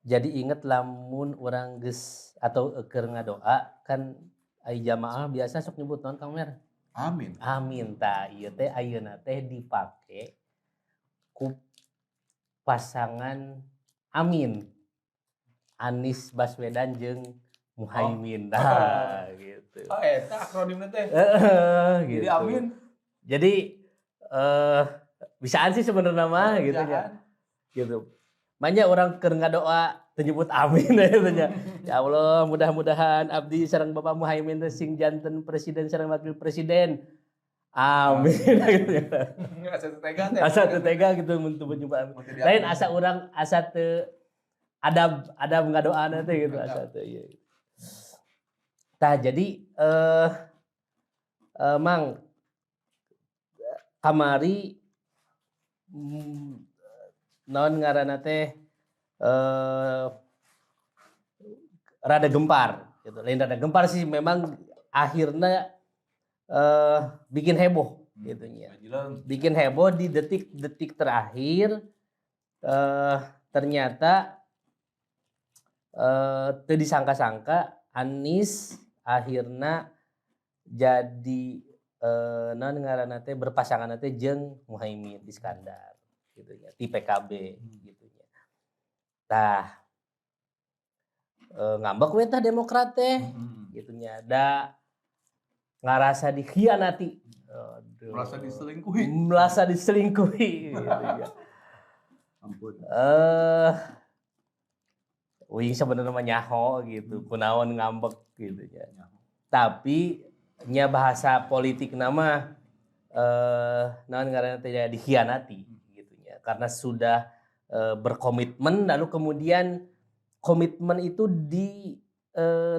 jadi inget lamun orang geus atau keur ngadoa kan ai jamaah biasa sok nyebut naon Kang Mer? Amin. Amin. Tah ieu teh ayeuna teh dipake ku pasangan Amin. Anies Baswedan jeung Muhaimin. Nah, gitu. Oh, eta akronimna teh. Gitu. Jadi Amin. Jadi bisaan sih sebenarnya mah gitu ya. Gitu. Banyak orang keur ngadoa teu nyebut amin gitu nya. Ya Allah, mudah-mudahan abdi sareng Bapak Muhaimin teh sing janten presiden sareng wakil presiden. Amin gitu ya. Asa teu tega teh. Asa teu tega gitu mun teu nyebut amin. Lain asa urang asa teu adab ngadoana teh gitu asa teu ieu. Tah jadi Mang kamari naon ngaranna teh rada gempar gitu. Lain rada gempar sih memang akhirnya bikin heboh gitu nya. Bikin heboh di detik-detik terakhir ternyata teu disangka-sangka Anies akhirna jadi naon ngaranna teh berpasangan teh jeung Muhaimin Iskandar gitu nya di PKB gitu nya. Tah ngambek we tah Demokrat teh gitu nya. Da ngarasa dikhianati. Aduh. Merasa diselingkuhi gitu ya. Ampun. Wih sebenarnya mah nyaho gitu, kunaon ngambek gitu ya. Tapi nya bahasa politik nama naon ngaranna teh dikhianati gitu ya. Karena sudah berkomitmen lalu kemudian komitmen itu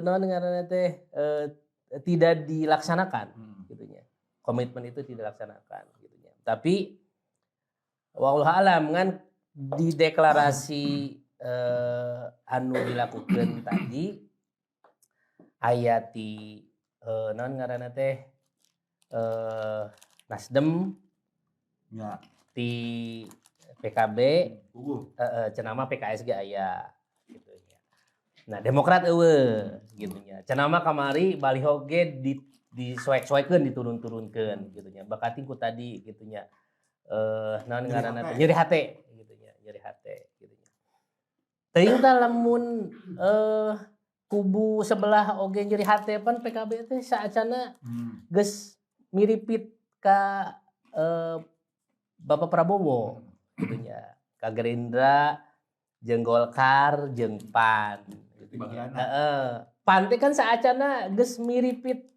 naon ngaranna teh tidak dilaksanakan gitu ya. Komitmen itu tidak dilaksanakan gitu ya. Tapi wallahu alam kan di deklarasi anu dilakukan tadi ayati naon ngaranna teh Nasdem Ya. di PKB cenama PKS ge aya gitu nya. Nah Demokrat eueuh gitu nya. Cenama kamari baliho ge disoek-soekeun diturun-turunkeun gitu nya. Bakati ku tadi gitu nya. Naon ngaranna teh nyeri hate gitu nya, nyeri hate gitu nya. Teuing tah lamun kubu sebelah oge nyeri hate pan PKB teh saacana geus miripit ka Bapak Prabowo gitu nya. Ka Gerindra jeung Golkar jeung PAN gitu nya. PAN teh kan saacana geus miripit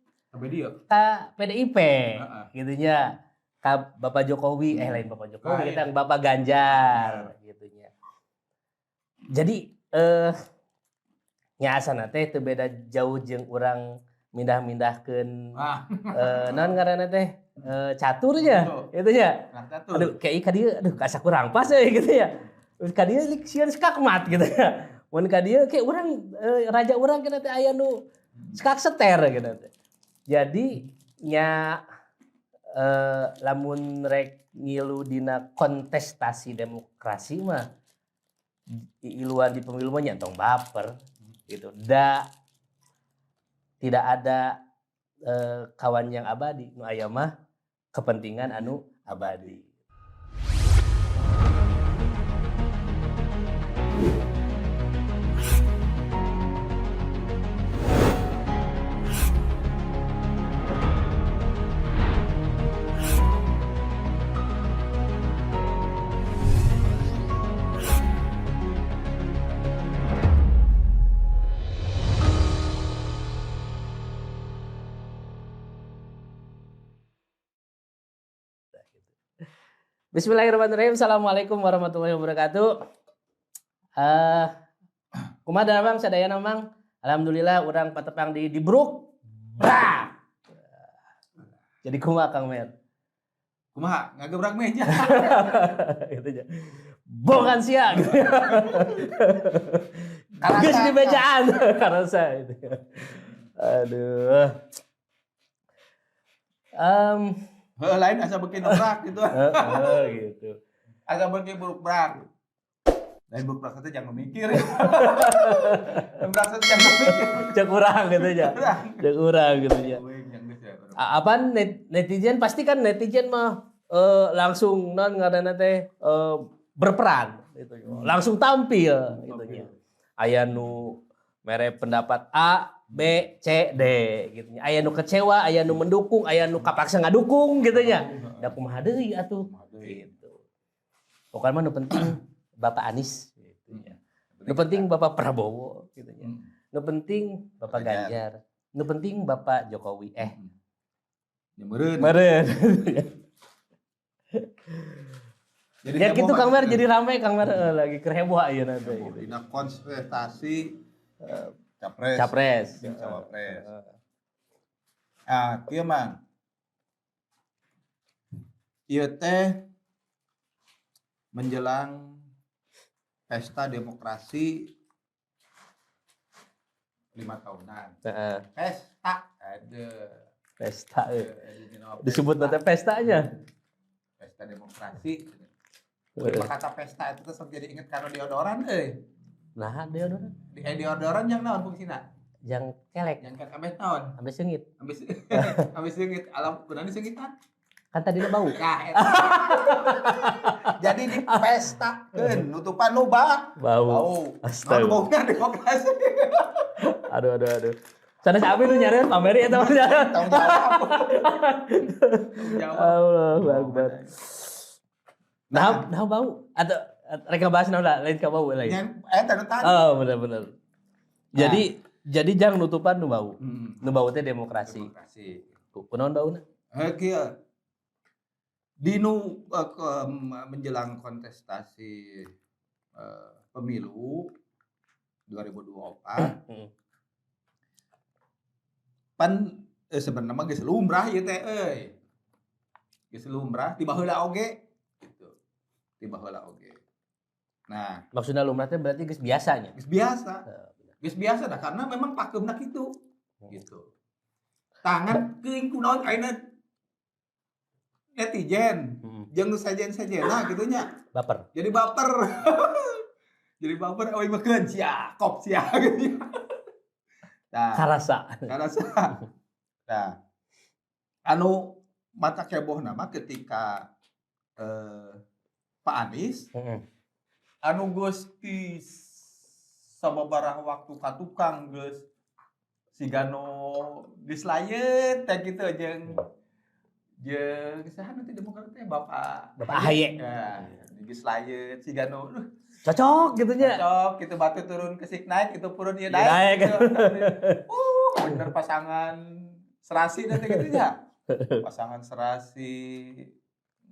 ka PDIP gitu nya. Ka Bapak Jokowi lain Bapak Jokowi eta Bapak Ganjar gitu nya. Jadi nya asana teh teu beda jauh jeung urang mindah-mindahkeun naon ngaranna teh catur nya gitu nya. Aduh kayak ka dieu aduh asa kurang pas gitu ya. Ka dieu sieun skakmat gitu ya. Mun ka dieu kayak urang raja urang kena teh aya nu skak seter gitu teh. Jadi nya lamun rek ngilu dina kontestasi demokrasi mah iluan di pemilu mah nyantong baper gitu. Tidak ada kawan yang abadi, nu aya mah kepentingan anu abadi. Bismillahirrahmanirrahim. Assalamualaikum warahmatullahi wabarakatuh. Kumaha Mang sadayana Mang? Alhamdulillah urang patepang di Bruk. Bra. Jadi kumaha Kang Mer? Kumaha ngagebrak meja. Gitu aja. Bogan sia gitu. Geus di mejaan karasa itu. Aduh. Lain asa beuki nobrak gitu. Gitu. Asa beuki buruk brak. Lain berprasa teh jangan mikir. Berprasa teh jangan mikir. Cek urang gitu ya. Cek urang gitu ya. Apaan netizen pasti kan netizen mah langsung ngaranna teh berperan gitu ya. Langsung tampil gitu ya. Aya nu mere pendapat A, B, C, D gitu nya. Aya nu kecewa, aya nu mendukung, aya nu kapaksa ngadukung gitu nya. Da kumaha deui atuh gitu. Pokoknya mah nu penting Bapak Anies gitu ya. Nu penting Bapak Prabowo gitu ya. Nu penting Bapak Ganjar. Nu penting Bapak Jokowi. Meureun. Ya gitu Kang Mer jadi ramai Kang Mer lagi keur heboh ayeuna teh gitu. Dina konsultasi capres. Capres. Cawapres. Kieu Mang. Ieu teh menjelang pesta demokrasi 5 tahunan. Pesta Pesta disebut nanti pestanya. Pesta demokrasi. Kata pesta itu terus jadi inget karena deodoran Nah, deodoran. Deodoran yang naon fungsina? Yang kelek. Yang ambes naon? Ambes seungit. Ambes seungit. Alam gunana seungitan. Kan tadi bau. Nah, jadi di pesta nutupan nu bau. Astaga. Baunya demokrasi. Aduh. Sana siapa nu nyariin pameri eta mah. Tanggung jawab. Allahu Akbar. Nah bau atau reka bahas naon lah lain ka bau lain. Yang eta tadi. Oh, benar. Jadi jangan nutupan nu bau. Nu bau teh demokrasi. Kunaon bauna? Kieu. Dinu menjelang kontestasi pemilu 2024 pan sebenarnya mah geus lumrah ieu teh geus lumrah tiba heula oge gitu. Tiba heula oge. Nah, Maksudnya lumrah teh berarti geus biasanya. Geus biasa. Geus biasa dah karena memang pakeumna kitu. Gitu. Tangan keuing kunaon ayeuna netizen. Jeung nu sajen-sajena kitu nya. Baper. Jadi baper. Jadi baper euy meukeun sia, kop sia gitu. Nah, Karasa. Nah, anu mata kebohna mah ketika Pak Anies anu geus ti sababaraha waktu ka tukang geus sigano dislayeun teh kitu jeung saha nanti Demokrat teh Bapak AHY. Ya, dislayeun sigano Cocok gitu nya. cocok gitu batu turun ke sik naik itu purun ieu Naik. gitu. Bener pasangan serasi nanti gitu ya. Pasangan serasi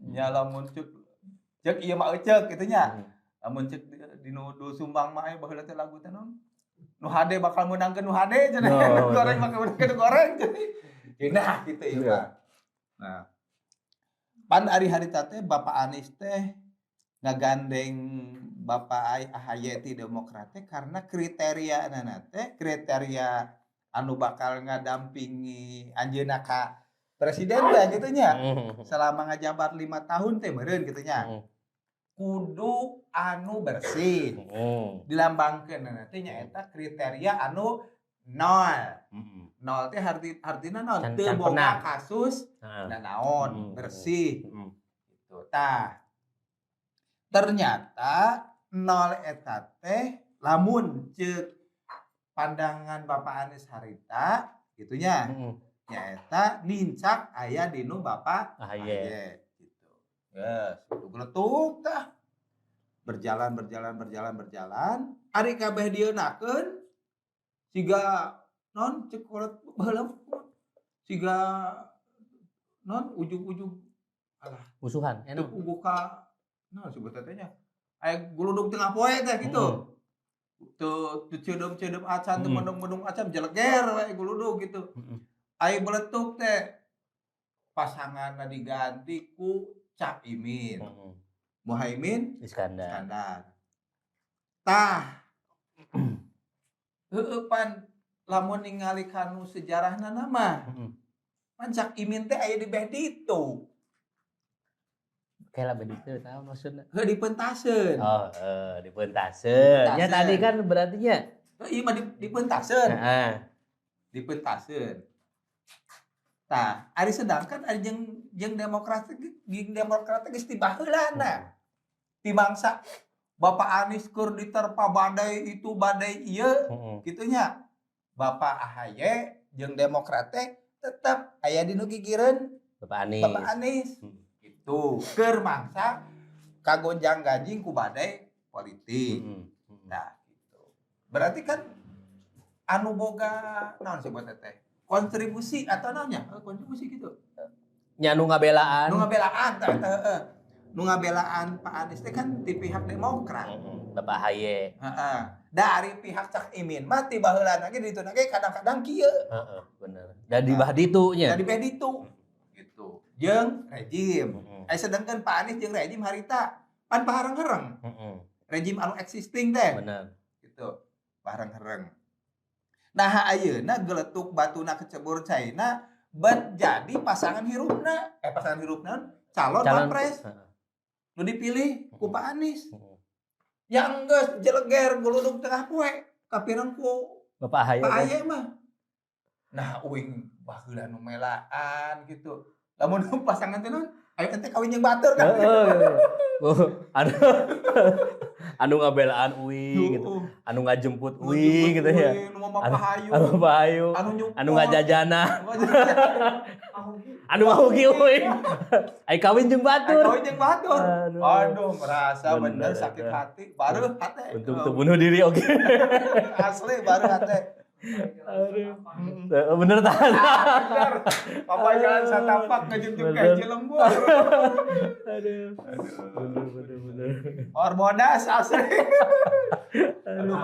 nya lamun ceuk ieu mah ceuk kitu nya. Lamun ceuk di nu Sumbang mah aya baheula teh lagu teh naon? Nu HD bakal menangkeun nu HD cenah. Goreng bakal menangkeun nu goreng cenah. Nah kitu ieu mah. Nah. Pan ari-hari teh Bapak Anies teh ngagandeng Bapak AHY ti Demokrat teh karena kriteria kriteria anu bakal ngadampingi anjeunna ka presiden teh kitu nya. Selama ngajabat 5 tahun teh meureun kitu nya. Kudu anu bersih. Dilambangkeun teh nyaeta kriteria anu nol. Nol teh artina naon? Teu boga kasus naon, bersih. Gitu. Tah. Ternyata nol eta teh lamun ceuk pandangan Bapak Anies harita gitunya nyaeta nincak aya dinu Bapak AHY gitu. Yes, kudu geletuk tah. Berjalan ari kabeh dieunakeun siga non ceuk kolot baheula siga non ujug-ujug alah musuhan enak buka nah sebut tanya aya guludug tengah poe teh gitu. Tuh ceudeup acan teu mendung acan jeleger we guludug gitu. Aya beletuk teh pasanganna diganti ku Cak Imin. Muhaimin Iskandar. Tah. Heueuh pan lamun ningali kanu sejarahna mah. Pan Cak Imin teh aya di beh ditu. Kayak lah begitu tahu maksudnya. Dipentaseun. Oh, dipentaseun. Ya tadi kan berarti nya. Iya mah dipentaseun. Heeh. Dipentaseun. Tah, ari sedangkan ari jeung Demokrat geus ti baheulana. Ti mangsa Bapak Anies keur diterpa badai itu badai ieu kitu nya. Bapak AHY jeung Demokrat teh tetep aya dinu gigireun Bapak Anies. Itu keur mangsa kagonjang-ganjing ku badai politik. Nah, gitu. Berarti kan anu boga naon sebut teh? Kontribusi atau naonnya? Kontribusi gitu. Nya nu ngabelaan. Nu ngabelaan tah heeh. Nu ngabelaan Pak Anies teh kan di pihak Demokrat. Bapak AHY. Heeh. Dari pihak Cak Imin mah ti baheulana ge dituna ge kadang-kadang kieu. Heeh, bener. Da di bah ditu nya. Da di beh ditu. Gitu. Jeung rejim. Sedangkan Pak Anies jeung rejim harita pan pahareng-hareng. Rejim anu existing teh. Bener. Gitu. Pahareng-hareng. Nah ayeuna geletuk batuna kecebur caina bet jadi pasangan hirupna. Pasangan hirupna calon wapres. Nu dipilih ku Pak Anies. Yang geus jeleger guludug tengah poe kapireng ku Bapak AHY. Pak AHY mah. Nah uing baheula nu melaan gitu. Lamun pasangan teh naon? Ayo ente kawin jeung batur kan. Anu ngabelaan Uwi gitu. Anu ngajemput Uwi gitu ya. Anu Pahayu. Anu ngajajana. Anu ngahugi Uwi. Ai kawin jeung batur. Aduh, merasa bener sakit hati. Baru hati. Untuk bunuh diri oke. Asli baru hati. Bener tahan. Bener. Papa jalan satapak ngejunjuk kayak lembur. Aduh. Bener. Orbodas asli. Aduh.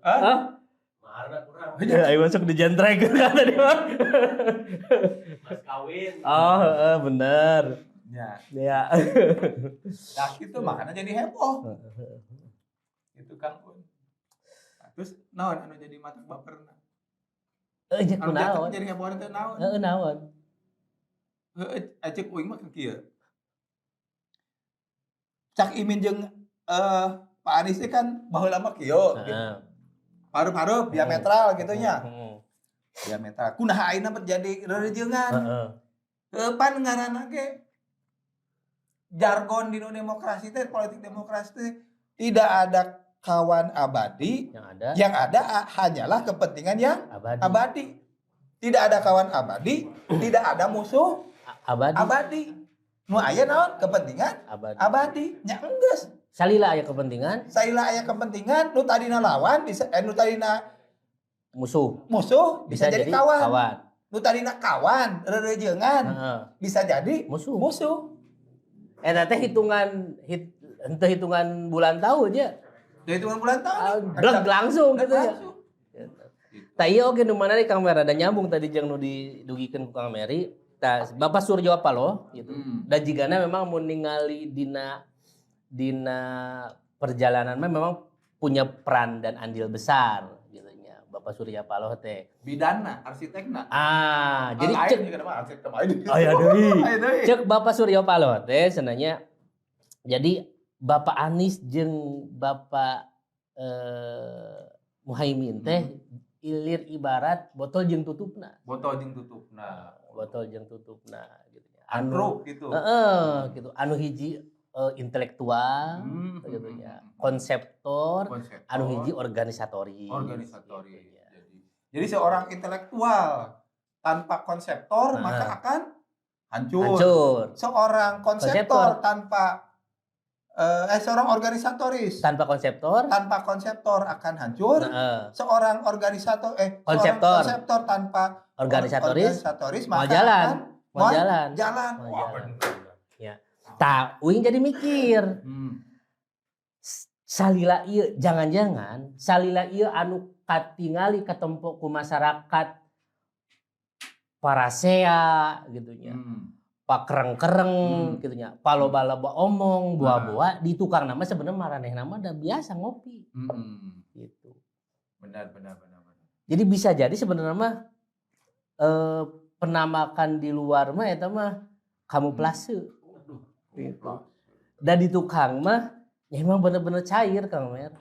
Hah? Maharna kurang. Ayo masuk di jentrek kan tadi mah. Mas kawin. Oh, bener. Ya. Ya. Nah gitu makanya jadi heboh. Itu Kang Un. Terus naon anu jadi mata baperna? Nya Anu kunaon? jadi heboh teh naon? Heeh, naon? Ajek uing mah kan kieu. Cak Imin jeung Pak Anies teh kan baheula mah kieu. Parup-parup diametral gitu nya. Diametral. Kunaha ayeuna terjadi rerejeungan. Pan ngaranna ge jargon di demokrasi teh, politik demokrasi teh tidak ada kawan abadi, yang ada hanyalah kepentingan yang abadi. Tidak ada kawan abadi, tidak ada musuh abadi. Nu aya naon kepentingan abadi. Nya enggeus. Salila aya kepentingan. Salila aya kepentingan, nu tadina lawan bisa nu tadina musuh bisa jadi kawan. Nu tadina kawan rerejeungan bisa jadi musuh. Eta teh hitungan bulan tahun ya. Hitungan bulan tahun. Blek langsung gitu ya. Tah ieu oge nu maneh Kang Mer ada nyambung tadi jeung nu didugikeun ku Kang Meri. Tah Bapak Suryo Paloh gitu. Dan jigana memang mun ningali dina perjalanan memang punya peran dan andil besar gitu nya. Bapak Surya Paloh teh bidanna, arsitekna. Jadi cek arsitek aya deui. Cek Bapak Surya Paloh teh sebenarnya jadi Bapak Anies jeung Bapak Muhaimin teh ilir ibarat botol jeung tutupna. Botol jeung tutupna gitu ya. Anu gitu. Gitu. Anu hiji intelektual gitu ya. Konseptor, anu hiji organisatoris. Gitu ya. Jadi seorang intelektual tanpa konseptor maka akan hancur. Seorang konseptor tanpa seorang organisatoris tanpa konseptor akan hancur. Seorang konseptor tanpa organisatoris maka mau jalan. Wah, bener. Ya. Tah uing jadi mikir. Salila ieu jangan-jangan salila ieu anu katingali katempo ku masyarakat parasea gitu nya. Pakereng-kereng gitu nya. Paloba-loba omong, buah-buah di tukang nama sebenarnya maranehna mah da biasa ngopi. Gitu. Benar. Jadi bisa jadi sebenarnya mah penamakan di luar mah eta mah kamuflase. Gitu. Dan di tukang mah ya emang bener-bener cair Kang Mer.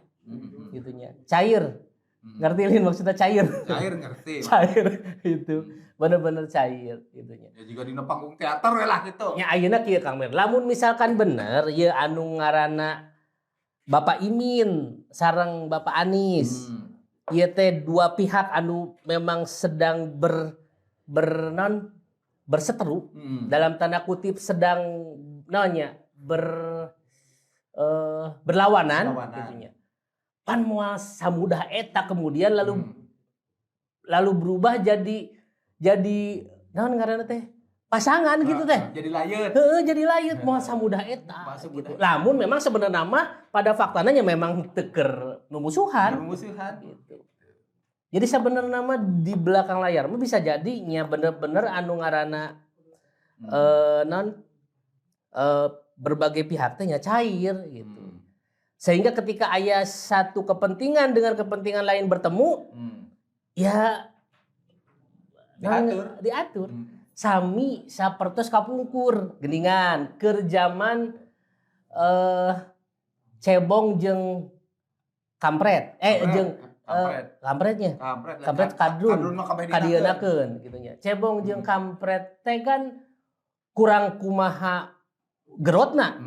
Gitunya. Cair. Ngerti Lin maksudnya cair? Cair ngerti. Cair itu. Bener-bener cair gitunya. Ya juga di panggung teater we lah gitu. Nya ayeuna kieu Kang Mer. Lamun misalkan bener ye anu ngaranna Bapak Imin sareng Bapak Anies. Ieu teh dua pihak anu memang sedang berseteru dalam tanda kutip sedang berlawanan gitunya. Pan moal samudah eta kemudian lalu berubah jadi naon ngaranna teh pasangan gitu teh. Jadi layeut. Heeh, jadi layeut moal samudah eta gitu. Lamun memang sebenarnya nama pada faktanya memang teuker nu musuhan. Gitu. Jadi sebenarnya nama di belakang layar mah bisa jadi nya bener-bener anu ngaranna berbagai pihak teh nya cair gitu. Sehingga ketika aya satu kepentingan dengan kepentingan lain bertemu ya diatur. Sami sapertos kapungkur geuningan keur zaman cebong jeung kampret jeung kampret kadrun kadienakeun kitu nya. Cebong jeung kampret teh kan kurang kumaha gerotna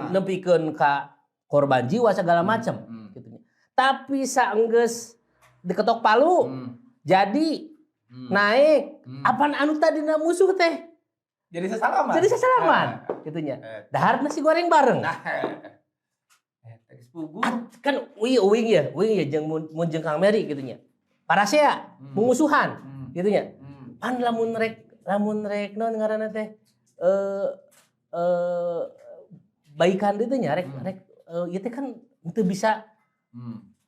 nepikeun ka korban jiwa segala macam gitu nya. Tapi saenggeus diketok palu jadi naik apaan anu tadina musuh teh jadi sesalaman gitu nya. Dahar nasi goreng bareng. Kan uing ya jeung mun jeung Kang Meri gitu nya. Parasea mumusuhan gitu nya. Pan lamun rek naon ngaranna teh baikan itu nya rek ieu teh kan teu bisa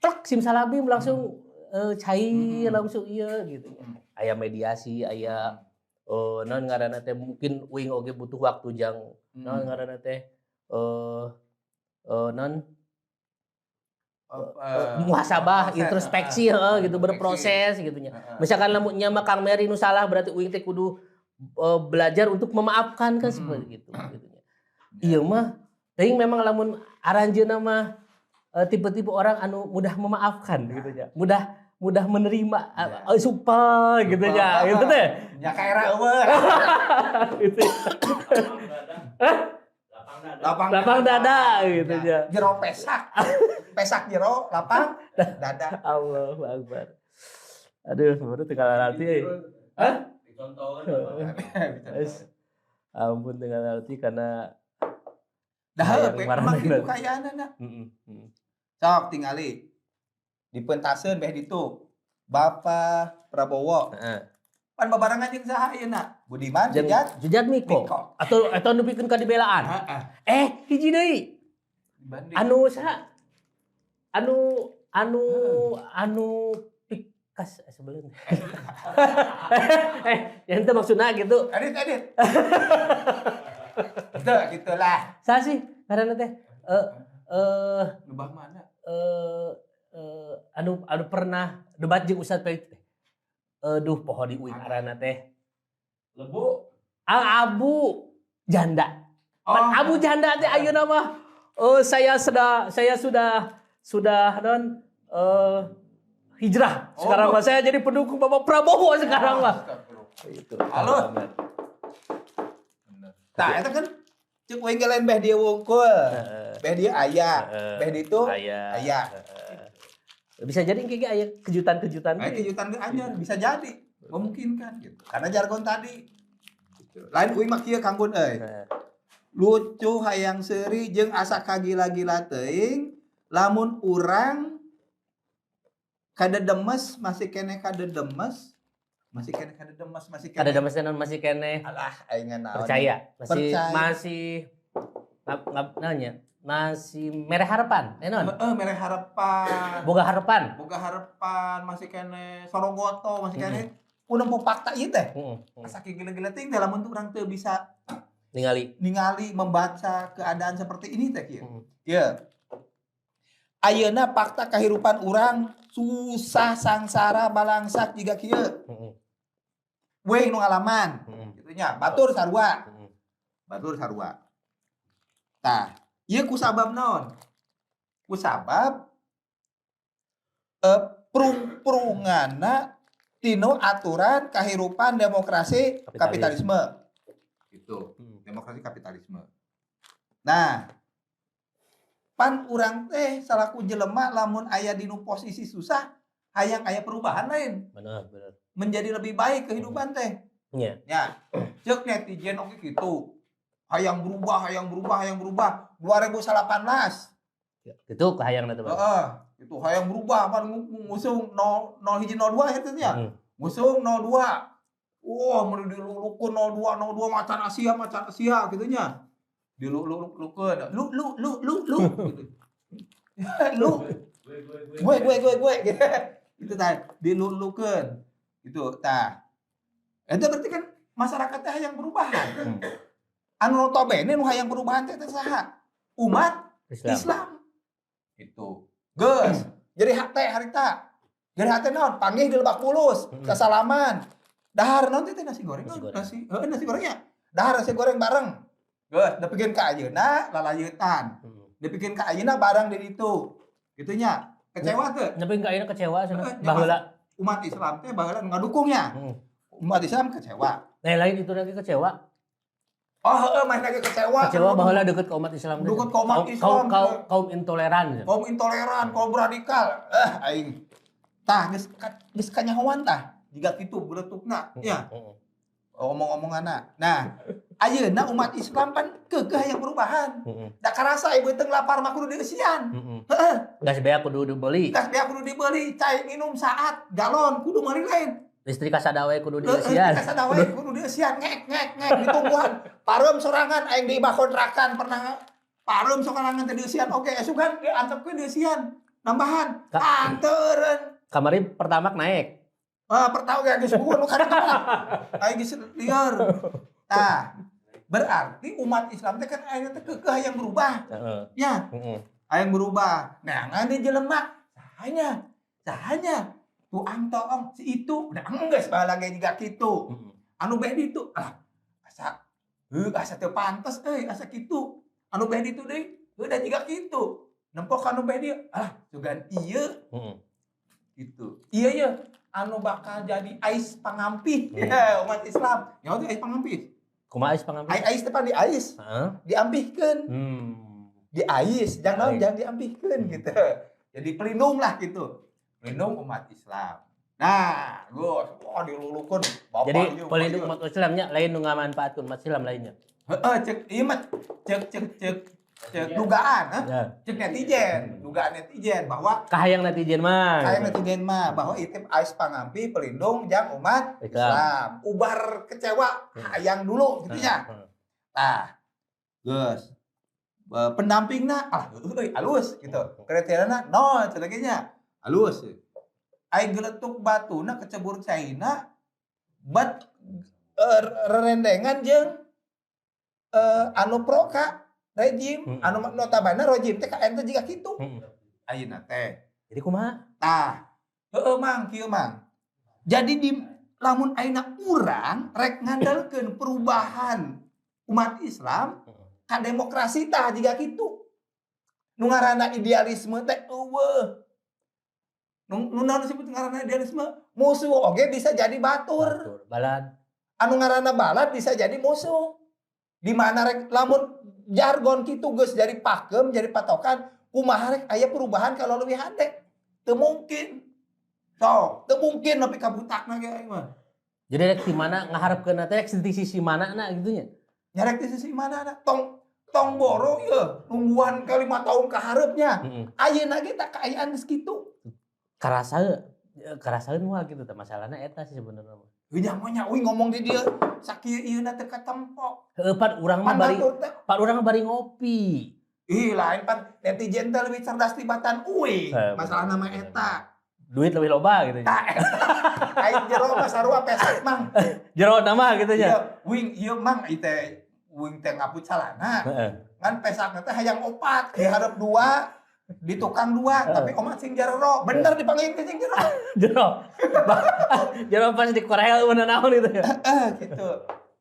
trek simsalabim langsung cair langsung ieu gitu nya. Aya mediasi, aya naon ngaranna teh mungkin uing oge butuh waktu jang naon ngaranna teh muhasabah, introspeksi gitu berproses gitu nya. Misalkan lamun nya mah Kang Meri nu salah berarti uing teh kudu belajar untuk memaafkan kan seperti gitu gitu nya. Ieu mah teuing memang lamun aranjeuna mah tipe-tipe orang anu mudah memaafkan gitu nya. Mudah menerima supel gitu nya. Gitu teh. Nya kaera eueur. Itu. Lapang dada gitu nya. Jero pesak. Pesak jero lapang dada. Allahu Akbar. Aduh, baru tinggal arti euy. Hah? Dicontohkeun. Ampun tinggal arti karena dah emang kitu kayaanana. Sok tingali. Dipentaseun beh ditu. Bapak Prabowo. Pan babarengan jeung saha ayeuna? Budiman Jujat Miko. Atau nepikeun ka dibelaan. Hiji deui. Anu saha? Anu pikas sebelum. Yang itu maksudnya gitu. Edit. Gitulah. Saha sih ngaranna teh? Lubah mana? Anu pernah debat jeung Ustaz Peit teh. Poho di uing ngaranna teh. Lebu. Abu Janda. Abu Janda teh ayeuna mah saya sudah hijrah. Sekarang mah saya jadi pendukung Bapak Prabowo sekarang mah. Itu. Halo. Tah eta kan ceuk uing lain beh dia wungkul. Beh dia aya. Beh ditu aya. Bisa jadi kayak aya kejutan-kejutan. Kejutan anyar bisa jadi. Memungkinkan gitu. Karena jargon tadi. Gitu. Lain uing mah kieu Kang Gun euy. Lucu hayang seuri jeung asa kagila-gila teuing lamun urang kadedemes masih kene kadedemes masih kene alah aing naon percaya masih mereh harapan mereh harapan boga harapan masih kene sorogoto masih kene udah mau fakta ieu teh asa gila-gila teuing lamun urang teu bisa ningali membaca keadaan seperti ini teh kieu. Ya. Ayeuna fakta kahirupan urang susah sangsara balangsak jiga kieu. Weh nu ngalaman. Kitu nya, batur sarua. Tah, ieu kusabab naon? Kusabab perunganna tinu aturan kahirupan demokrasi kapitalisme. Gitu. Demokrasi kapitalisme. Nah, pan urang teh salaku jelema lamun aya dinu posisi susah, hayang aya perubahan lain. Benar. Menjadi lebih baik kehidupan teh. Iya. Ya, cek netizen oke gitu. Hayang berubah. 2018. Itu kahayang na teh. Heeh, itu hayang berubah pan ngusung 0102 eta nya. Ngusung 02. Wah, mun dilulukeun 02 macan Asia gitu nya. Dilulukeun. Lu gitu. Gue gitu. Itu tah dilulukeun. Itu tah. Eta berarti kan masyarakatnya hayang perubahan. Anu notabene nu hayang perubahan teh saha? Umat Islam. Itu. Geus, jadi hak teh harita. Jadi hak teh naon? Panggih di Lebak Bulus, kasalaman. Dahar naon teh nasi goreng. Nasi gorengnya. Dahar nasi goreng bareng. Geus, dapikeun ka ayeuna lalayeutan. Dapikeun ka ayeuna barang di ditu. Gitunya. Kecewa teu? Tapi enggak ayeuna kecewa cenah. Baheula Umat Islam teh baheula ngadukungnya. Umat Islam kecewa. Nah, lain itu lagi kecewa. Oh, heeh, main lagi kecewa. Kecewa baheula deket ke umat Islam. Deket ke umat Islam. Kaum intoleran. Kaum intoleran, kaum radikal. Aing. Tah geus kanyahoan tah. Jiga kitu beuretukna, ya. Omong-omonganna. Nah, ayeuna umat Islam pan keukeuh hayang perubahan. Da karasa ieu teu lapar mah kudu dieusian. Heeh. Gas bea kudu dibeli. Gas bea kudu dibeli, cai minum saat, galon kudu meuli lain. Listrik kasadawe kudu dieusian. Kasadawe kudu dieusian, ngek ditungguan. Pareum sorangan aing di imah kontrakan pernah pareum sorangan teh dieusian oge esukan diantepkeun dieusian. Nambahan, anteureun. Kamari pertamax naik. Pertama geus buku nu kana. Aing geus lieur. Tah, berarti umat Islam teh kan aya teh keukeuh hayang berubah. Heeh. Ya. Hayang berubah. Nah, ngani jelema sahanya tuang toong si itu udah geus baheula ge jiga kitu. Anu bedi itu asa teu pantes asa kitu. Anu bedi itu deui udah jiga kitu. Nempok anu bedi sugan ieu. Gitu. Iya anu bakal jadi ais pangampih umat Islam. Nyaho teh ais pangampih. Kumaha ais pangampih? Ais teh pan di ais. Diampihkeun. Di ais, jangan diampihkeun gitu. Jadi pelindung lah gitu. Pelindung umat Islam. Nah, Gus, dilulukeun bapak. Jadi pelindung umat Islamnya lain nu ngamanfaatkeun umat Islam lainnya. Heeh, cek ieu mah cek dugaan, cek dugaan netizen bahwa Kahayang netizen mah bahwa itu ais pangampih pelindung jang umat Islam. Ubar kecewa hayang dulu gitu nya. Nah, Gus. Pendampingna alus gitu. Kriteriana nol cenah alus. Aing geletuk batuna kecebur caina bat rerendengan jeung anu pro ka rejim anu notabene rejim teh ka ente jiga kitu. Ayeuna teh. Jadi kumaha? Tah. Heueuh mang kieu mang. Jadi di lamun ayeuna urang rek ngandalkeun perubahan umat Islam ka demokrasi tah jiga kitu. Nu ngaranna idealisme teh eueuh. Nu naon disebut ngaranna idealisme? Musuh oge bisa jadi batur. Balad. Anu ngaranna balad bisa jadi musuh. Di mana rek lamun jargon kitu geus jadi pakem, jadi patokan, kumaha rek aya perubahan kalau leuwih hade. Teu mungkin. Sok, teu mungkin nepi ka butakna ge aing mah. Jadi rek di mana ngaharepkeun teh di sisi manana gitu nya. Nyarek di sisi manana? Tong boro ieu nungguan ka 5 tahun ka hareupnya. Ayeuna ge tak kaayaan geus kitu. Karasaeun moal gitu teh masalahna eta sih sebenarnya. Nya ngomong di dieu sakieu ieu na teh katempok. Heueuh pan urang mah bari ngopi. Ih lain pan netizen teh leuwih cerdas tibatan uing. Masalah nama eta. Duit lebih loba gitu nya. Aing jero mah sarua pesek mang. Jero nama gitu nya. Wing ieu mang ieu teh wing teh ngapucalana. Ngan pesakna teh hayang 4, dihareup 2. Di tukang 2, tapi omat sing jero. Bener dipanggil sing jero. Jero pas di Korea bener naon itu ya. Gitu.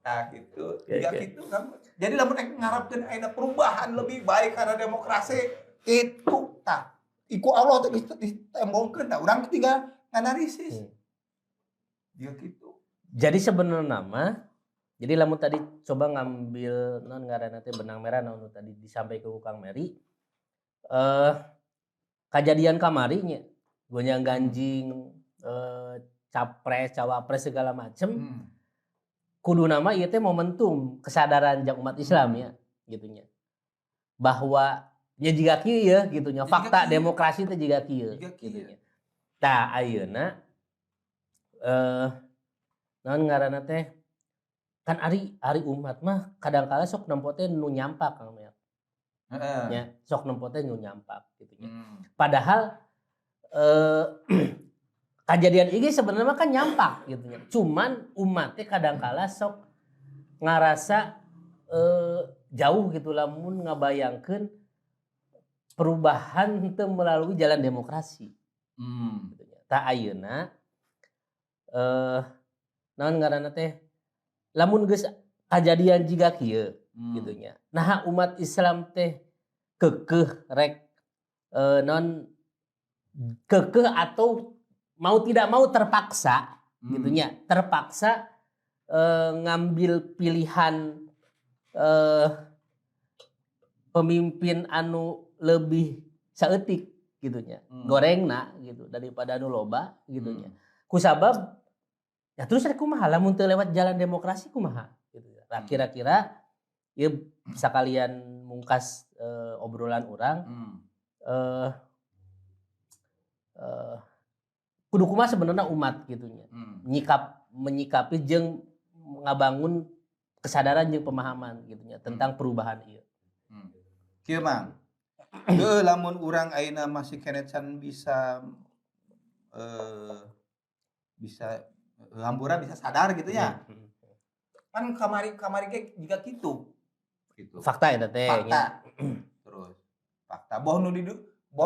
Nah gitu. Ya gitu kan. Jadi lamun ngarapkeun aya perubahan lebih baik karena demokrasi itu tah. Iku Allah teh ditembongkeun tah urang tinggal nganalisis. Dia gitu. Jadi sebenarnya nama, jadi lamun tadi coba ngambil non ngaranna teh benang merah naon tadi disampaikan ke Kang Meri, kejadian kamarinya gonjang ganjing capres cawapres segala macem kudu nama ieu teh momentum kesadaran jeung umat Islam ya gitunya bahwa nya jiga kieu ya gitunya fakta demokrasi teh jiga kieu gitunya. Tah ayeuna naon ngaranna teh kan ari umat mah kadang-kala sok nempo teh nu nyampak Kang Mer. Ya, sok nempo teh nu nyampak gitunya. Padahal kejadian ini sebenarnya kan nyampak gitu ya. Cuman umatnya kadang-kala sok ngarasa jauh gitu lamun ngabayangkeun perubahan teu melalui jalan demokrasi. Gitu ya. Ta ayeuna naon ngaranna teh lamun geus kejadian jiga kieu gitu nya. Nah umat Islam teh kekeh rek non kekeh atau mau tidak mau terpaksa gitunya terpaksa ngambil pilihan pemimpin anu lebih saeutik gitunya gorengna gitu daripada anu loba gitunya kusabab ya terus rek kumaha lamun teu lewat jalan demokrasi kumaha gitu ya. Nah, kira-kira ieu sakalian mungkas obrolan urang kudu kumaha sebenarnya umat gitunya menyikapi jeung ngabangun kesadaran jeung pemahaman gitunya tentang perubahan ieu. Kieu Mang. Teu lamun urang ayeuna masih kenecan bisa hampura bisa sadar gitu ya. Kan kamari ge juga gitu. Fakta eta teh. Fakta. Terus fakta boh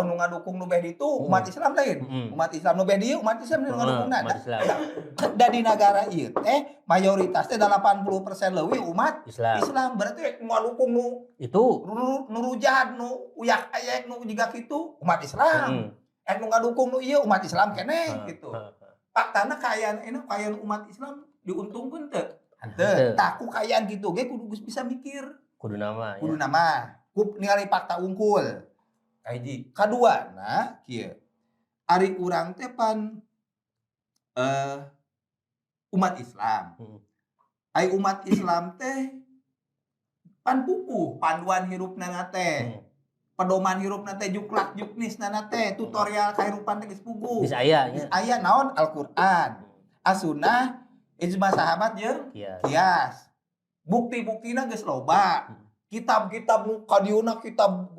nu ngadukung nu beh ditu umat Islam lain. Umat Islam nu beh dieu umat Islam nu ngadukungna. Da di negara ieu teh mayoritas teh 80% leuwih umat Islam. Berarti ngadukung nu itu nu rujat nu uyak ayek nu jiga kitu umat Islam. Nu ngadukung nu ieu umat Islam keneh gitu. Faktana kayaan umat Islam diuntungkeun teu? Teu. Tah ku kayaan kitu ge kudu bisa mikir. Kudu nama. Kudu nama. Ku ningali fakta unggul. Kahiji, kaduana kieu. Ari urang teh pan umat Islam. Ai umat Islam teh pan pupuh panduan hirupna teh. Pedoman hirupna teh juklak juknisna teh tutorial kahirupan teh geus puguh. Geus aya nya. Aya naon Al-Qur'an, As-Sunnah, ijma sahabat jeung kias. Bukti-buktina geus loba. Kitab-kitab nu kadieuna kitab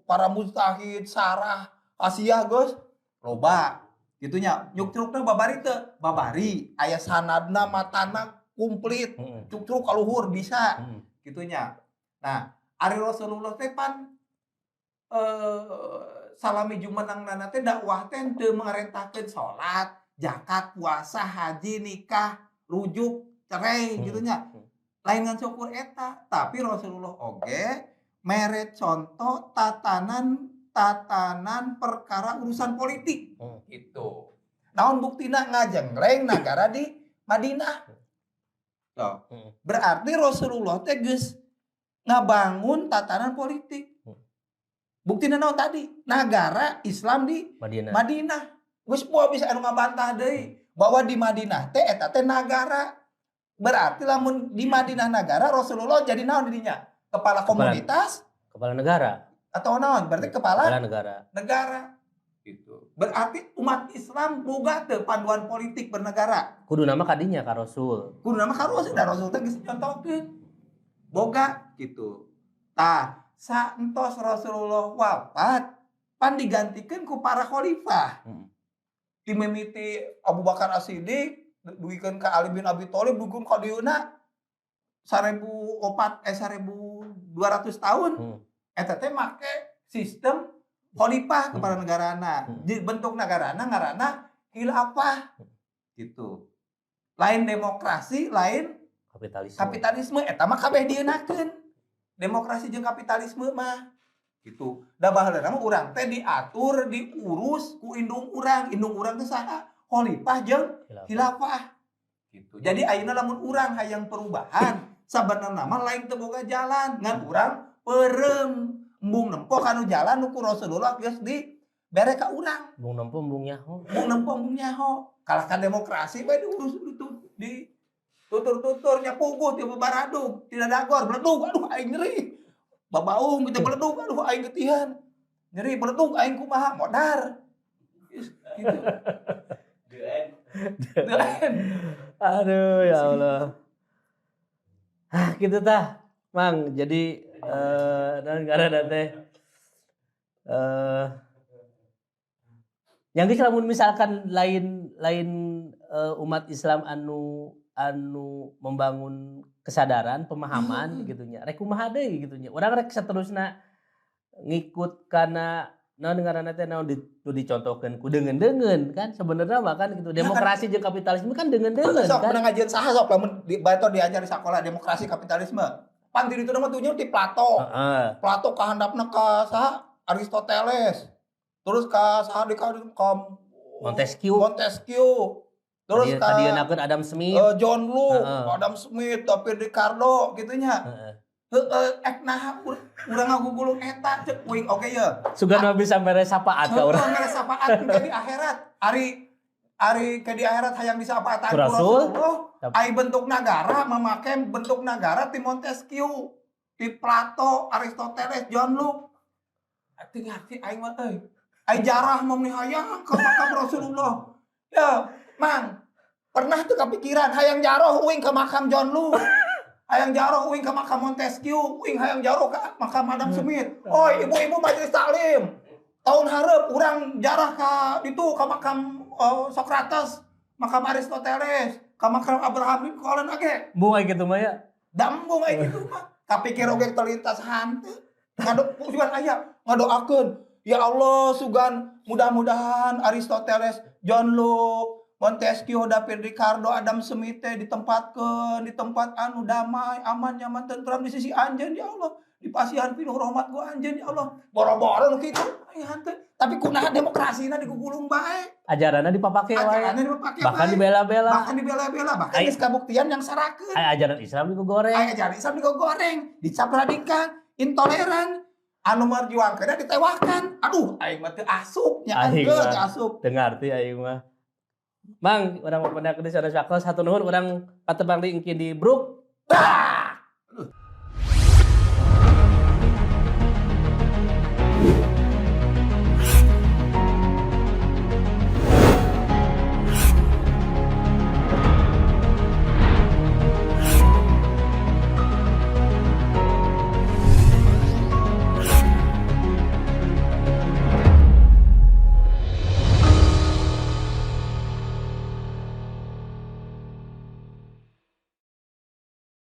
para mujtahid, sarah, Asia geus loba. Kitu nya. Nyuk-nyukna babari teu? Babari. Aya sanadna matana komplit. Cuk-cuk kaluhur bisa. Kitu nya. Nah, ari Rasulullah teh pan salami jumenangna teh dakwah teh teu marentahkeun salat, zakat, puasa, haji, nikah, rujuk, cerai gitu nya. Lain ngan syukur eta, tapi Rasulullah oge mere contoh tatanan perkara urusan politik. Gitu. Naon buktina ngajengleng nagara di Madinah. Tuh. Berarti Rasulullah teh geus ngabangun tatanan politik. Buktina naon tadi? Nagara Islam di Madinah. Geus poe bisa anu ngabantah deui bahwa di Madinah teh eta teh nagara. Berarti lamun di Madinah negara Rasulullah jadi naon dirinya? Kepala komunitas, kepala negara atau naon? Berarti kepala negara. Gitu. Berarti umat Islam boga teu panduan politik bernegara. Kudu nama kadinya ka Rasul. Kudu nama ka Rasul da Rasul teh geus contohkeun. Boga gitu. Tah, saentos Rasulullah wafat pan digantikeun ku para khalifah. Dimimiti Abu Bakar As-Siddiq duikeun ka Ali bin Abi Thalib duikeun ka dieuna 1200 tahun. Eta teh make sistem khalifah kepala negarana. Bentuk negarana ngaranna khilafah. Gitu. Lain demokrasi, lain kapitalisme eta mah kabeh dieunakeun. demokrasi jeung kapitalisme mah gitu. Da baheula mah urang teh diatur, diurus ku indung urang teh saha? Khalifah jeung khilafah. Gitu. Jadi ayeuna lamun urang hayang perubahan, sabenerna mah lain teu boga jalan, ngan urang peureum embung nempo kanu jalan nu ku Rasulullah geus dibere ka urang. Embung nempo embung nyaho. Embung nempo embung nyaho. Kalahkan demokrasi bae diurus di tutur-tutur nya puguh ti baradug, tidak dagor, beledug, aduh aing nyeri. Babaung kita beledug, aduh aing getihan. Nyeri beledug aing kumaha modar. Gitu. DN. Aduh ya Allah. Gitu tah, Mang. Jadi dan gara teh yang geus lamun misalkan lain umat Islam anu membangun kesadaran, pemahaman gitu nya. Rek kumaha deui gitu nya. Urang rek saterusna ngikut kana naon ngaranna teh naon dicontohkeun ku deungeun-deungeun kan sebenarnya mah kan gitu. Demokrasi jeung kapitalisme kan deungeun-deungeun Sok kan. pernah ngajian saha sok lamun di bato diajar di sekolah demokrasi kapitalisme. Pan di ditu mah tunjuk di Plato. Plato kahandapna ka saha? Aristoteles. Terus ka saha di ka Montesquieu. Terus kadienakeun Adam Smith, John Locke, Adam Smith, David Ricardo gitu nya. Ek naha urang ngagugulung eta ceuk uing oke ya. Sugana bisa mere sapaat ka urang. Mere sapaat ke di akhirat. Ari ke di akhirat hayang disapaataan ku Rasul. Ai bentuk negara mamake bentuk negara ti Montesquieu, ti Plato, Aristoteles, John Locke. Arti aing mah euy. Ai jarah mah meni hayang ka makam Rasulullah. Ya, Mang. Pernah tuh kepikiran hayang jaroh uing ke makam John Locke. Hayang jaroh uing ke makam Montesquieu, uing hayang jaroh ke makam Adam Smith. Oi, ibu-ibu majelis taklim. Tahun hareup urang jarah ka ditu ka makam Socrates, makam Aristoteles, ka makam Abraham Lincoln age. Embung aya kitu mah ya. Da embung aya kitu mah. Kapikir oge terlintas hanteu. Sugan aya ngadoakeun, ya Allah sugan mudah-mudahan Aristoteles, John Locke, Montesquieu, David Ricardo, Adam Smith ditempatkeun di tempat anu damai, aman, nyaman, tentram di sisi Anjeun ya Allah. Di pasihan pinuh rahmat ku Anjeun ya Allah. Boro-boro nu kitu. Ai hanteu. Tapi kunaha demokrasina digugulung bae. Ajaranna dipapake wae. Ajaranna dipake Bahkan bae. dibela-bela. Bahkan geus kabuktian yang sarakeun. Ajaran Islam digoreng. Ajaran Islam digoreng, dicap radikal, intoleran. Anu marjuangkeunna ditewahkan. Aduh, aing mah teu asup nya kan teu asup. Teu ngarti aing mah. Mang, urang mau pendak di sana sakos satu nuhun urang patebang di engkin di Bruk.